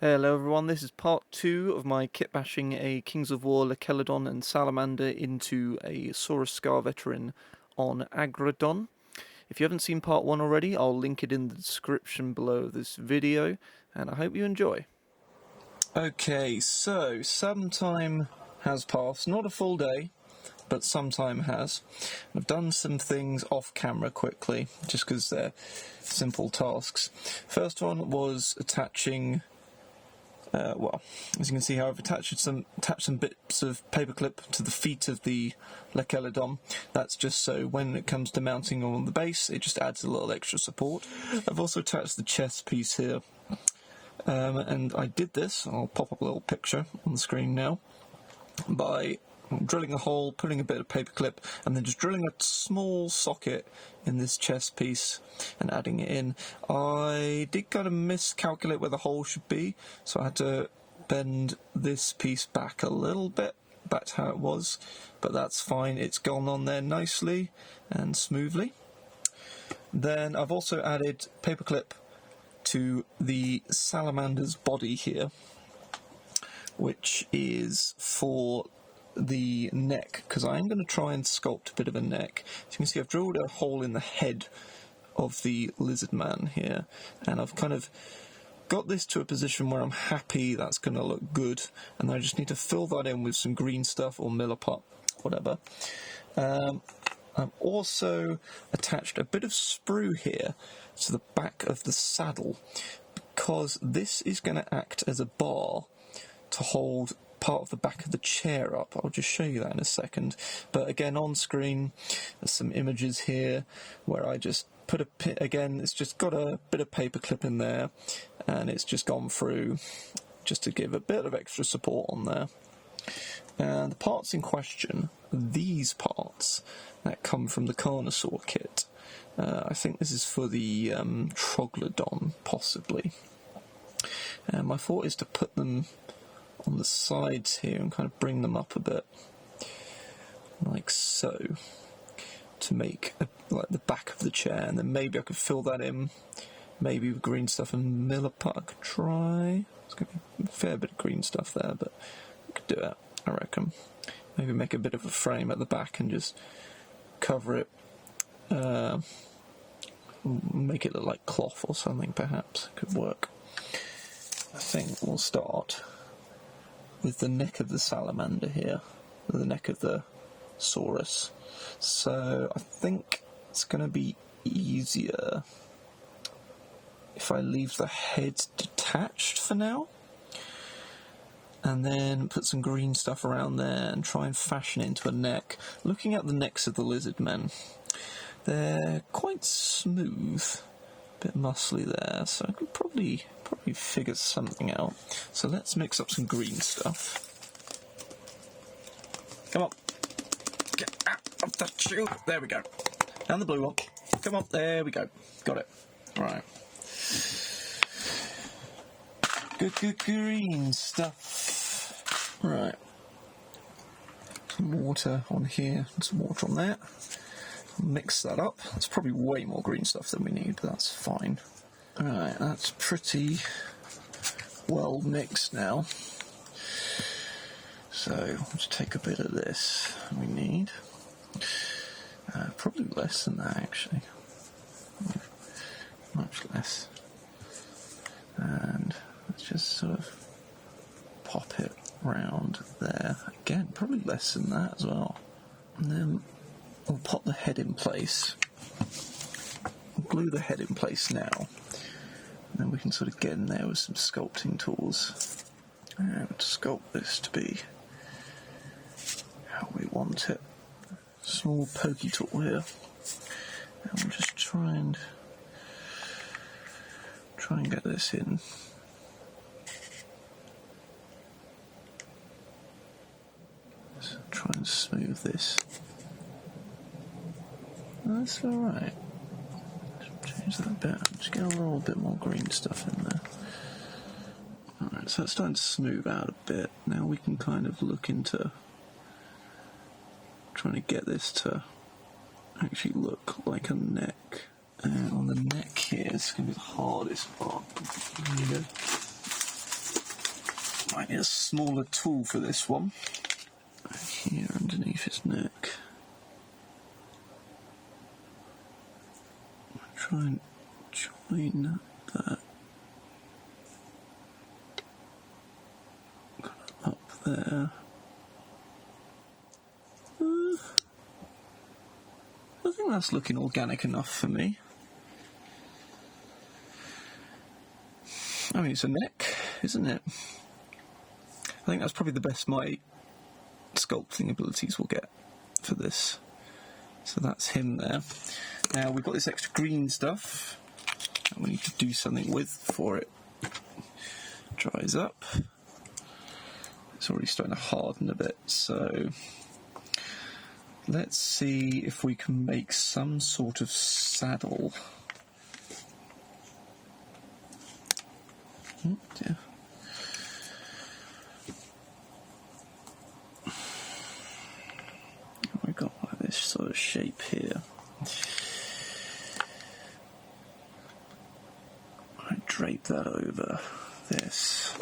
Hello everyone, this is part 2 of my kit bashing a Kings of War, MacLeod and Salamander into a Saurus Scar-Veteran on Aggradon. If you haven't seen part 1 already, I'll link it in the description below this video, and I hope you enjoy. Okay, so some time has passed, not a full day, but some time has. I've done some things off camera quickly, just because they're simple tasks. First one was attaching, well, as you can see here, I've attached some bits of paperclip to the feet of the Aggradon. That's just so when it comes to mounting on the base, it just adds a little extra support. I've also attached the chest piece here. And I did this, I'll pop up a little picture on the screen now, by drilling a hole, putting a bit of paperclip, and then just drilling a small socket in this chest piece and adding it in. I did kind of miscalculate where the hole should be, so I had to bend this piece back a little bit, back to how it was, but that's fine, it's gone on there nicely and smoothly. Then I've also added paperclip to the Salamander's body here, which is for the neck, because I am going to try and sculpt a bit of a neck. As you can see, I've drilled a hole in the head of the lizard man here, and I've kind of got this to a position where I'm happy that's going to look good, and I just need to fill that in with some green stuff or milliput, whatever. I've also attached a bit of sprue here to the back of the saddle, because this is going to act as a bar to hold part of the back of the chair up. I'll just show you that in a second. But again, on screen, there's some images here where I just put again, it's just got a bit of paperclip in there, and it's just gone through just to give a bit of extra support on there. And the parts in question, these parts that come from the Carnosaur kit. I think this is for the Troglodon, possibly. And my thought is to put them on the sides here and kind of bring them up a bit, like so, to make like the back of the chair, and then maybe I could fill that in, maybe with green stuff and milliput. I could try. There's going to be a fair bit of green stuff there, but I could do it, I reckon. Maybe make a bit of a frame at the back and just cover it, make it look like cloth or something, perhaps. Could work. I think we'll start with the neck of the salamander here, the neck of the Saurus. So I think it's going to be easier if I leave the head detached for now, and then put some green stuff around there and try and fashion it into a neck. Looking at the necks of the lizard men, they're quite smooth, a bit muscly there, so I could probably figure something out. So let's mix up some green stuff. Come on, get out of the shield. There we go. And the blue one. Come on, there we go. Got it. Right. Good green stuff. Right. Some water on here and some water on there. Mix that up. That's probably way more green stuff than we need, but that's fine. Right, that's pretty well mixed now. So let's take a bit of this we need. Probably less than that, actually. Much less. And let's just sort of pop it round there. Again, probably less than that as well. And then we'll pop the head in place. We'll glue the head in place now. And then we can sort of get in there with some sculpting tools and sculpt this to be how we want it. Small pokey tool here. And we'll just try and get this in. So try and smooth this. That's alright. Change that a bit. Just get a little bit more green stuff in there. Alright, so it's starting to smooth out a bit. Now we can kind of look into trying to get this to actually look like a neck. And on the neck here, it's going to be the hardest part. There you go. Might need a smaller tool for this one. Here underneath his neck. I'll try and join that up there. I think that's looking organic enough for me. I mean, it's a neck, isn't it? I think that's probably the best my sculpting abilities will get for this. So that's him there. Now we've got this extra green stuff that we need to do something with before it dries up. It's already starting to harden a bit, so let's see if we can make some sort of saddle. Oh dear. We got like this sort of shape here. I drape that over this.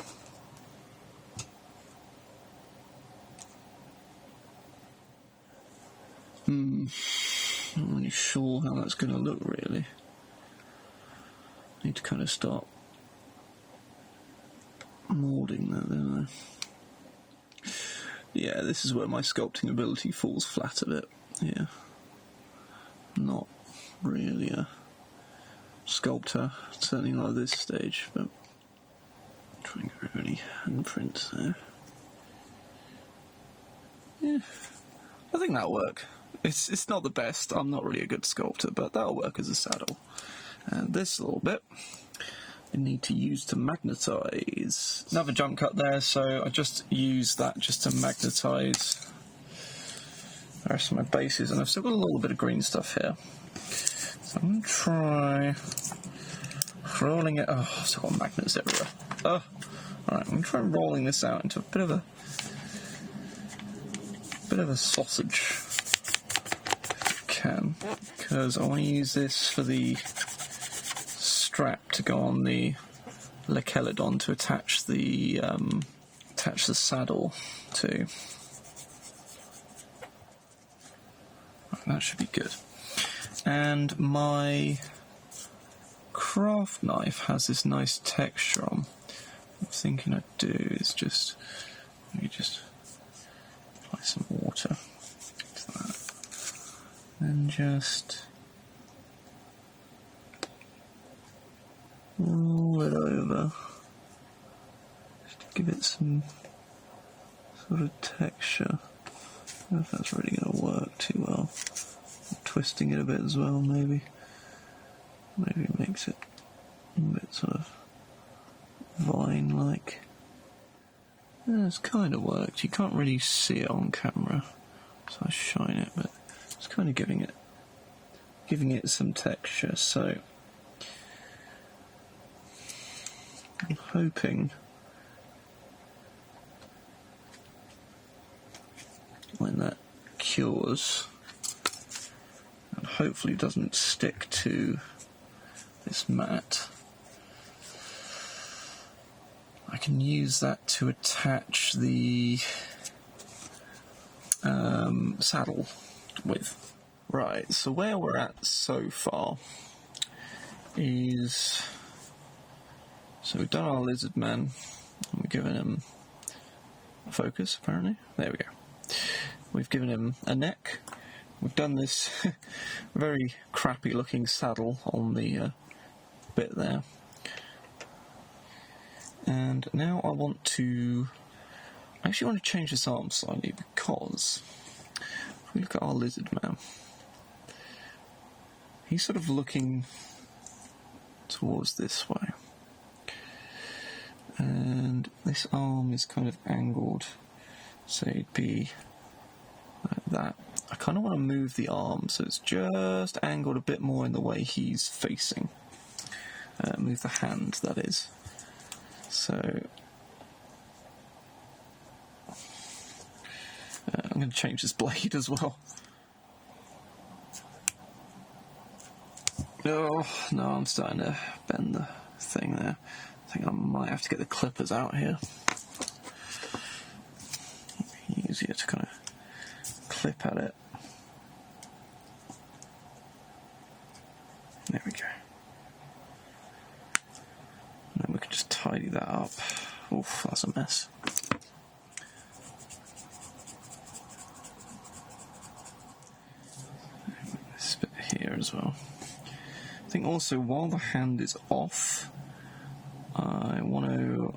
I'm not really sure how that's going to look, really. Need to kind of start moulding that, don't I? Yeah, this is where my sculpting ability falls flat a bit. Yeah. Not really a sculptor, certainly not at this stage, but try and get rid of any handprints there. Yeah, I think that'll work. It's not the best, I'm not really a good sculptor, but that'll work as a saddle. And this little bit I need to use to magnetise. Another jump cut there, so I just use that just to magnetise the rest of my bases, and I've still got a little bit of green stuff here. So I'm going to try rolling it. Oh, I've still got magnets everywhere. Oh, alright, I'm going to try rolling this out into a bit of a sausage. Because I want to use this for the strap to go on the MacLeod to attach the saddle to. That should be good. And my craft knife has this nice texture on. What I'm thinking I'd do is just maybe just apply some water to that. And just roll it over, just to give it some sort of texture. I don't know if that's really going to work too well. I'm twisting it a bit as well, maybe it makes it a bit sort of vine-like. Yeah, it's kind of worked. You can't really see it on camera, so I shine it, but it's kind of giving it some texture. So I'm hoping when that cures, and hopefully doesn't stick to this mat, I can use that to attach the saddle with. Right, so where we're at so far is, so we've done our lizard man, and we've given him a focus, apparently. There we go. We've given him a neck. We've done this very crappy looking saddle on the bit there. And now I actually want to change this arm slightly, because if we look at our lizard man, he's sort of looking towards this way. And this arm is kind of angled, so it'd be like that. I kind of want to move the arm so it's just angled a bit more in the way he's facing. Move the hand, that is. So I'm going to change this blade as well. Oh, no, I'm starting to bend the thing there. I think I might have to get the clippers out here. easier to kind of clip at it. There we go. And then we can just tidy that up. Oof, that's a mess. This bit here as well. I think also while the hand is off, I want to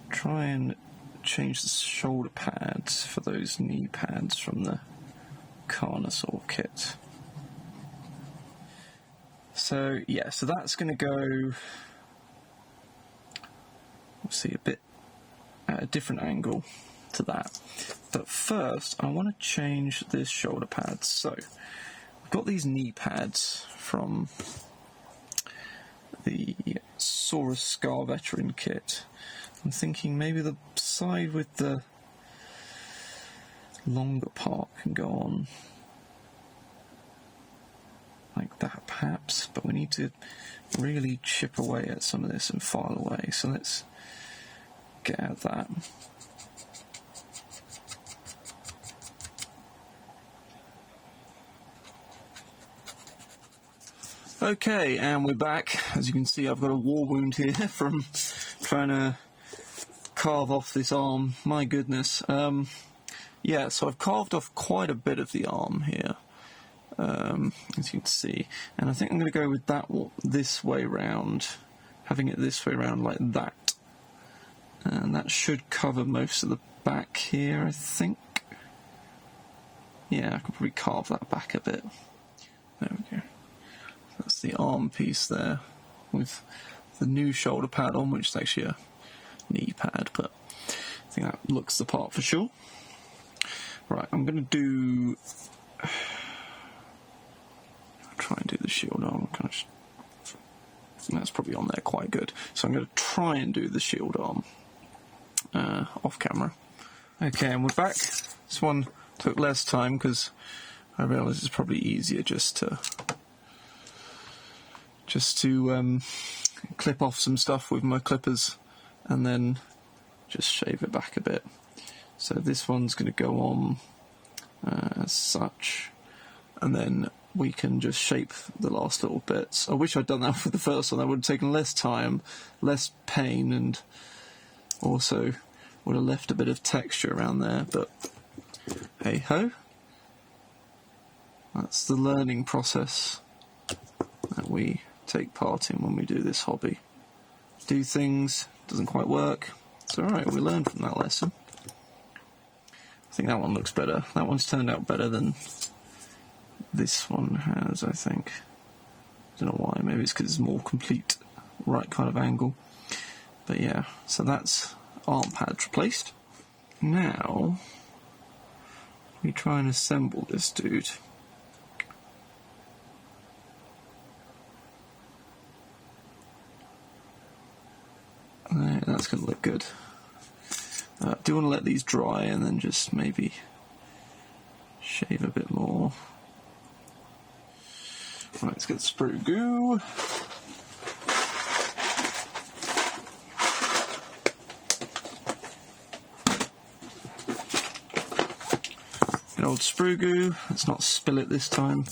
try and change the shoulder pads for those knee pads from the Carnosaur kit. So yeah, so that's going to go, we'll see, a bit at a different angle to that. But first I want to change this shoulder pad. So I've got these knee pads from the Saurus Scar-Veteran kit. I'm thinking maybe the side with the longer part can go on like that perhaps, but we need to really chip away at some of this and file away, so let's get at that. Okay, and we're back. As you can see, I've got a war wound here from trying to carve off this arm. My goodness. Yeah, so I've carved off quite a bit of the arm here, as you can see, and I think I'm going to go with that this way round, having it this way round like that, and that should cover most of the back here, I think. Yeah, I could probably carve that back a bit. There we go. That's the arm piece there, with the new shoulder pad on, which is actually a knee pad, but I think that looks the part for sure. Right, I'm going to do... try and do the shield arm. That's probably on there quite good. So I'm going to try and do the shield arm off camera. Okay, and we're back. This one took less time because I realised it's probably easier just to clip off some stuff with my clippers and then just shave it back a bit. So this one's going to go on as such, and then we can just shape the last little bits. I wish I'd done that for the first one. That would have taken less time, less pain, and also would have left a bit of texture around there, but hey ho. That's the learning process that we take part in when we do this hobby. Do things, doesn't quite work, it's alright, we learn from that lesson. I think that one looks better. That one's turned out better than this one has, I think. I don't know why, maybe it's because it's more complete, right kind of angle. But yeah, so that's arm pads replaced. Now, we try and assemble this dude. That's going to look good. I do want to let these dry and then just maybe shave a bit more. Right, let's get sprue goo. Good old sprue goo. Let's not spill it this time,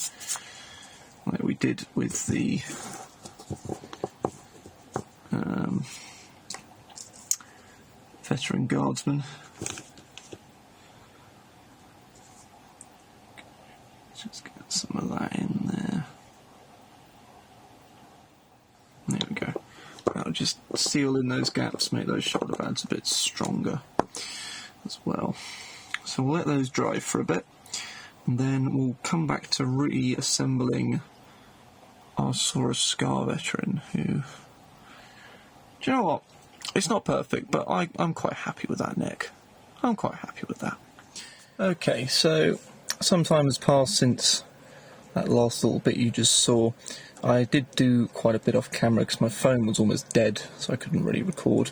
like we did with the veteran guardsman. Just get some of that in there. There we go. That'll just seal in those gaps, make those shoulder pads a bit stronger as well. So we'll let those dry for a bit, and then we'll come back to reassembling our Saurus Scar-Veteran, who... Do you know what? It's not perfect, but I'm quite happy with that neck. I'm quite happy with that. Okay, so some time has passed since that last little bit you just saw. I did do quite a bit off camera because my phone was almost dead, so I couldn't really record.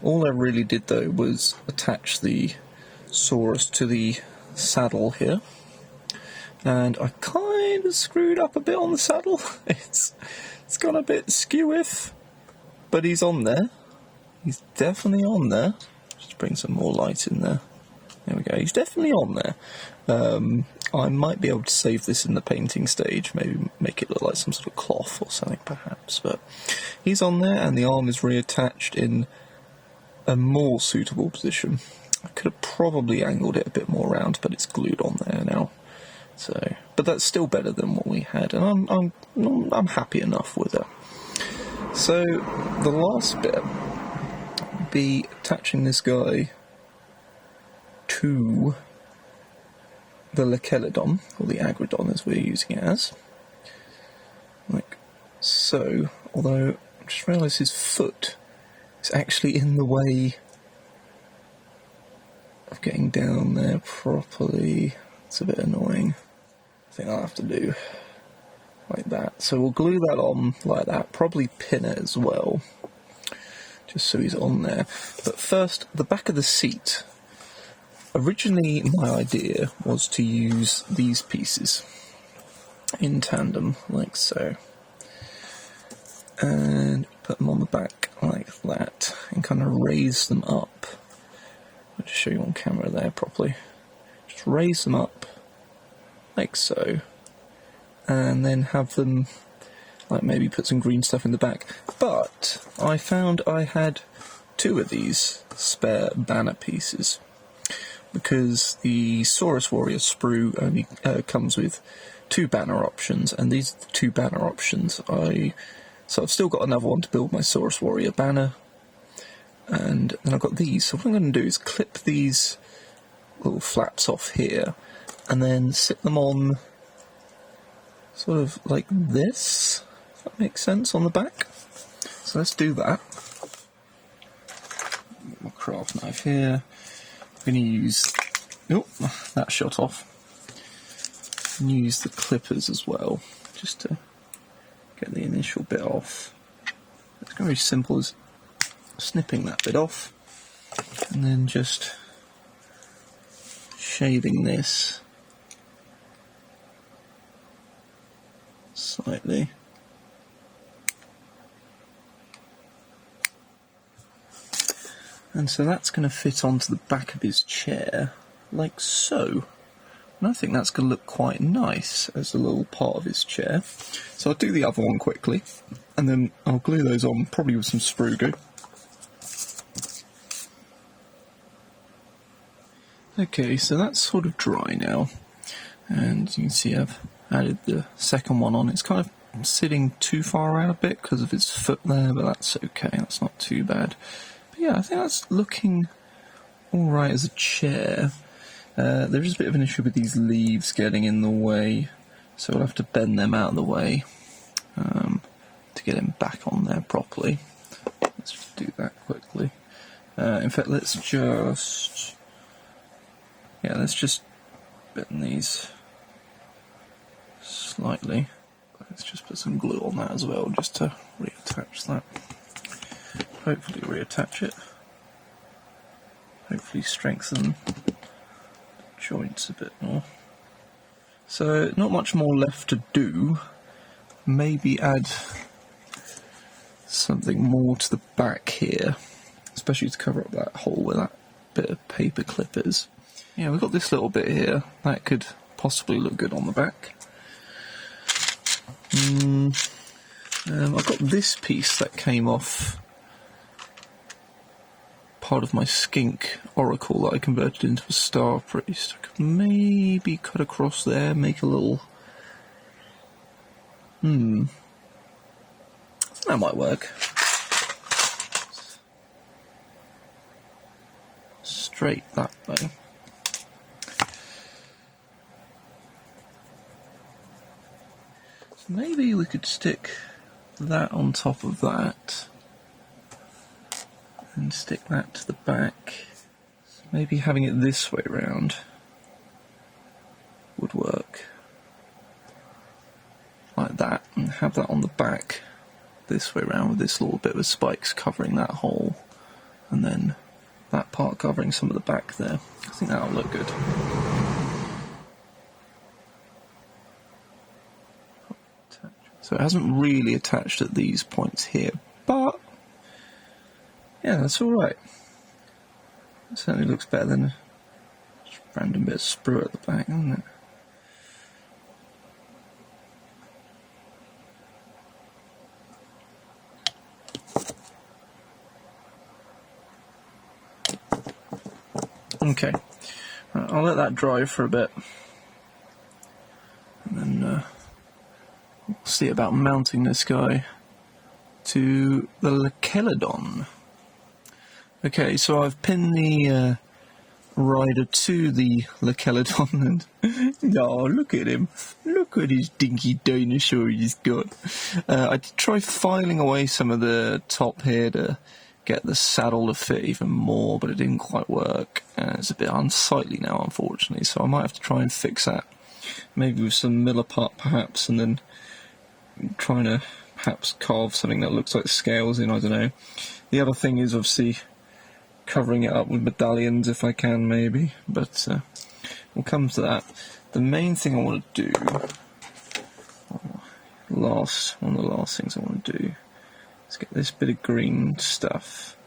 All I really did though was attach the Saurus to the saddle here, and I kind of screwed up a bit on the saddle. It's gone a bit skew-if, but he's on there. He's definitely on there. Just bring some more light in there. There we go. He's definitely on there. I might be able to save this in the painting stage, maybe make it look like some sort of cloth or something perhaps, but he's on there and the arm is reattached in a more suitable position. I could have probably angled it a bit more round, but it's glued on there now. So, but that's still better than what we had, and I'm happy enough with it. So the last bit would be attaching this guy to the MacLeod, or the Aggradon as we're using it as. Like so, although I just realised his foot is actually in the way of getting down there properly. It's a bit annoying. I think I'll have to do like that. So we'll glue that on like that, probably pin it as well, just so he's on there. But first, the back of the seat. Originally, my idea was to use these pieces in tandem, like so, and put them on the back like that, and kind of raise them up. I'll just show you on camera there properly. Just raise them up, like so, and then have them, like maybe put some green stuff in the back. But I found I had 2 of these spare banner pieces, because the Saurus Warrior sprue only comes with 2 banner options, and these are the 2 banner options. So I've still got another one to build my Saurus Warrior banner, and then I've got these. So what I'm going to do is clip these little flaps off here, and then sit them on sort of like this, if that makes sense, on the back. So let's do that. My craft knife here. I'm going to use, oh, that shot off, and use the clippers as well, just to get the initial bit off. It's very simple as snipping that bit off, and then just shaving this slightly. And so that's going to fit onto the back of his chair, like so. And I think that's going to look quite nice as a little part of his chair. So I'll do the other one quickly, and then I'll glue those on, probably with some sprue glue. Okay, so that's sort of dry now. And you can see I've added the second one on. It's kind of sitting too far out a bit because of his foot there, but that's okay, that's not too bad. Yeah, I think that's looking alright as a chair. There is a bit of an issue with these leaves getting in the way, so we'll have to bend them out of the way to get him back on there properly. Let's just do that quickly. In fact, let's just bend these slightly. Let's just put some glue on that as well, just to reattach that. Hopefully reattach it. Hopefully strengthen the joints a bit more. So not much more left to do. Maybe add something more to the back here, especially to cover up that hole where that bit of paper clip is. Yeah, we've got this little bit here that could possibly look good on the back. I've got this piece that came off part of my skink oracle that I converted into a star priest. I could maybe cut across there, make a little... that might work. Straight that way. So maybe we could stick that on top of that. And stick that to the back. So maybe having it this way round would work. Like that, and have that on the back this way round with this little bit of spikes covering that hole, and then that part covering some of the back there. I think that'll look good. So it hasn't really attached at these points here, but yeah, that's alright. It certainly looks better than a random bit of sprue at the back, doesn't it? Okay, I'll let that dry for a bit, and then we'll see about mounting this guy to the MacLeod. Okay, so I've pinned the rider to the MacLeod, and oh, look at him! Look at his dinky dinosaur he's got. I did try filing away some of the top here to get the saddle to fit even more, but it didn't quite work. It's a bit unsightly now, unfortunately, so I might have to try and fix that. Maybe with some miller part, perhaps, and then trying to perhaps carve something that looks like scales in, I don't know. The other thing is obviously covering it up with medallions if I can, maybe, but we'll come to that. The main thing I want to do, one of the last things I want to do, is get this bit of green stuff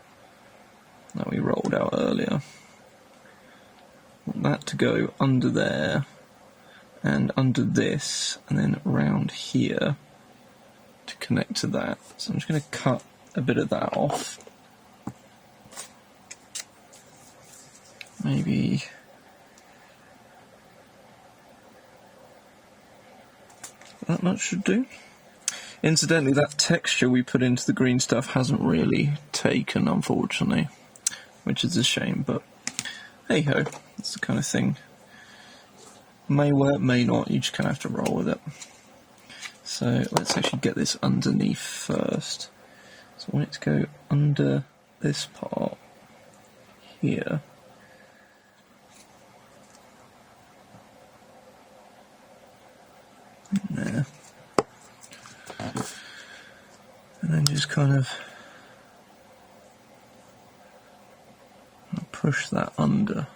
that we rolled out earlier. I want that to go under there, and under this, and then around here to connect to that. So I'm just going to cut a bit of that off. Maybe that much should do. Incidentally, that texture we put into the green stuff hasn't really taken, unfortunately, which is a shame, but hey-ho, that's the kind of thing. May work, may not, you just kind of have to roll with it. So let's actually get this underneath first. So I want it to go under this part here. There. And then just kind of push that under.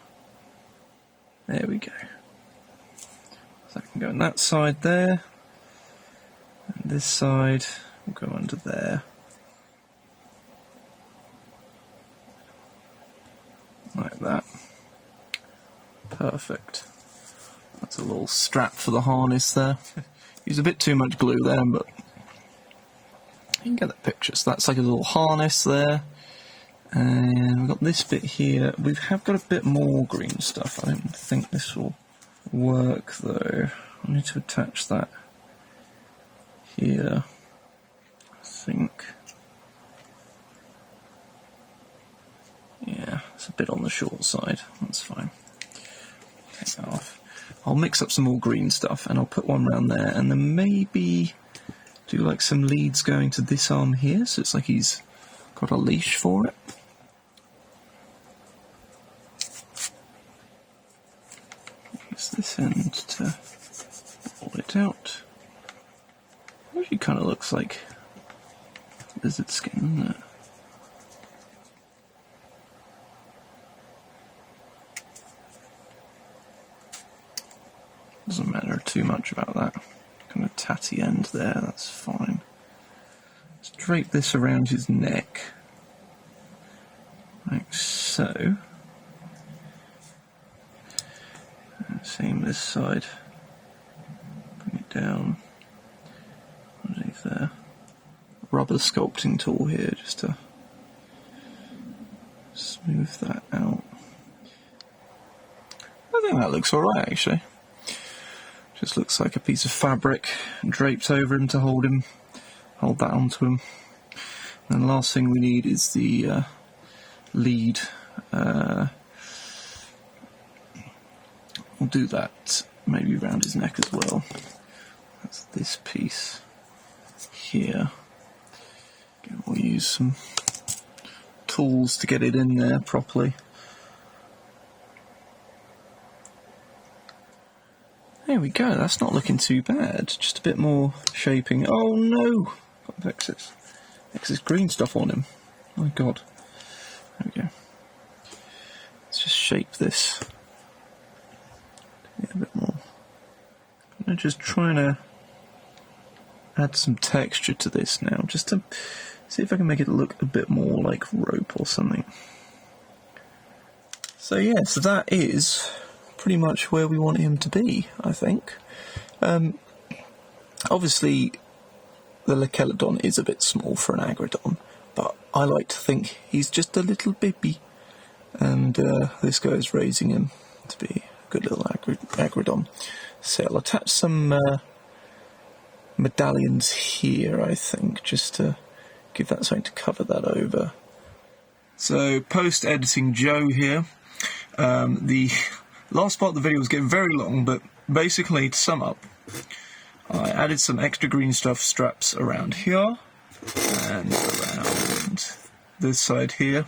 There we go. So I can go on that side there, and this side will go under there. Like that. Perfect. That's a little strap for the harness there. Use a bit too much glue there, but you can get that picture. So that's like a little harness there. And we've got this bit here. We have got a bit more green stuff. I don't think this will work though. I need to attach that here, I think. Yeah, it's a bit on the short side. That's fine. Take that off. I'll mix up some more green stuff and I'll put one around there, and then maybe do like some leads going to this arm here, so it's like he's got a leash for it. Use this end to pull it out. It actually kind of looks like lizard skin, doesn't it? Doesn't matter too much about that kind of tatty end there, that's fine. Let's drape this around his neck, like so. And same this side. Bring it down underneath there. Rubber sculpting tool here just to smooth that out. I think that looks alright actually. Just looks like a piece of fabric draped over him to hold that onto him. And the last thing we need is the lead. We'll do that maybe around his neck as well. That's this piece here. Again, we'll use some tools to get it in there properly. There we go, that's not looking too bad. Just a bit more shaping. Oh no! Got excess green stuff on him. My god. There we go. Let's just shape this. Yeah, a bit more. I'm just trying to add some texture to this now, just to see if I can make it look a bit more like rope or something. So yeah, so that is pretty much where we want him to be, I think. Obviously, the MacLeod is a bit small for an Aggradon, but I like to think he's just a little baby. And this guy's raising him to be a good little Aggradon. So I'll attach some medallions here, I think, just to give that something to cover that over. So, post-editing Joe here. The last part of the video was getting very long, but basically, to sum up, I added some extra green stuff straps around here, and around this side here,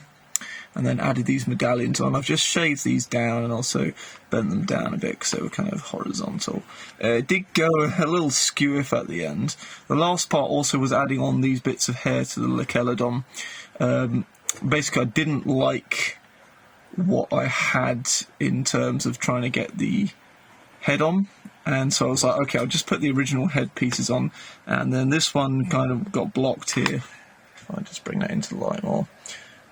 and then added these medallions on. I've just shaved these down and also bent them down a bit because they were kind of horizontal. It did go a little skew-if at the end. The last part also was adding on these bits of hair to the MacLeod. Basically, I didn't like what I had in terms of trying to get the head on, and so I was like, okay, I'll just put the original head pieces on, and then this one kind of got blocked here. If I just bring that into the light more,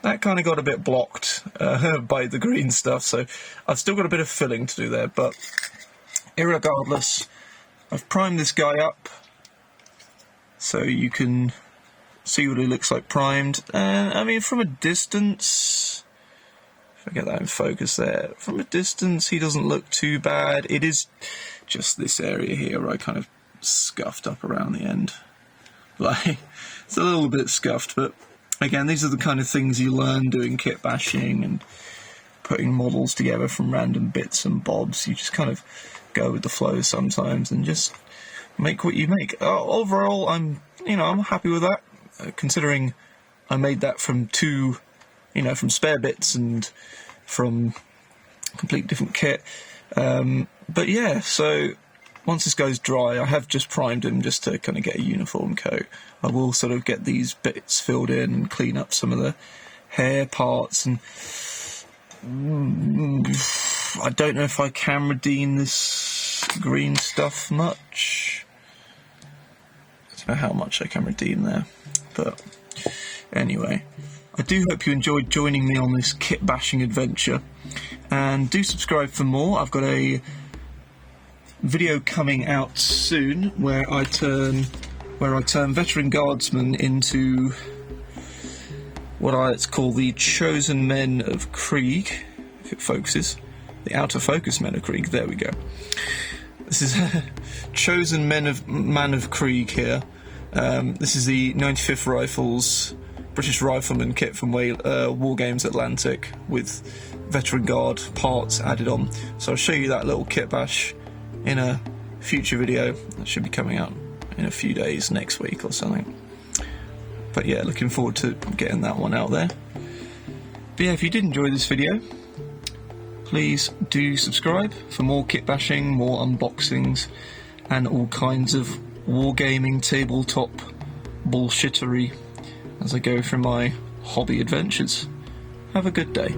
that kind of got a bit blocked by the green stuff, so I've still got a bit of filling to do there, but irregardless, I've primed this guy up so you can see what he looks like primed. And I mean, from a distance, if I get that in focus there, from a distance he doesn't look too bad. It is just this area here where I kind of scuffed up around the end. Like, it's a little bit scuffed, but again, these are the kind of things you learn doing kit bashing and putting models together from random bits and bobs. You just kind of go with the flow sometimes and just make what you make. Overall, I'm happy with that. Considering I made that from from spare bits and from complete different kit. But yeah, so once this goes dry, I have just primed him just to kind of get a uniform coat. I will sort of get these bits filled in and clean up some of the hair parts, and I don't know if I can redeem this green stuff much. I don't know how much I can redeem there. But anyway, I do hope you enjoyed joining me on this kit bashing adventure, and do subscribe for more. I've got a video coming out soon where I turn veteran guardsmen into what it's called the chosen men of Krieg. If it focuses, the outer focus men of Krieg. There we go. This is chosen man of Krieg here. This is the 95th Rifles British Rifleman kit from War Games Atlantic with Veteran Guard parts added on. So I'll show you that little kit bash in a future video that should be coming out in a few days, next week or something. But yeah, looking forward to getting that one out there. But yeah, if you did enjoy this video, please do subscribe for more kit bashing, more unboxings, and all kinds of wargaming tabletop bullshittery as I go through my hobby adventures. Have a good day.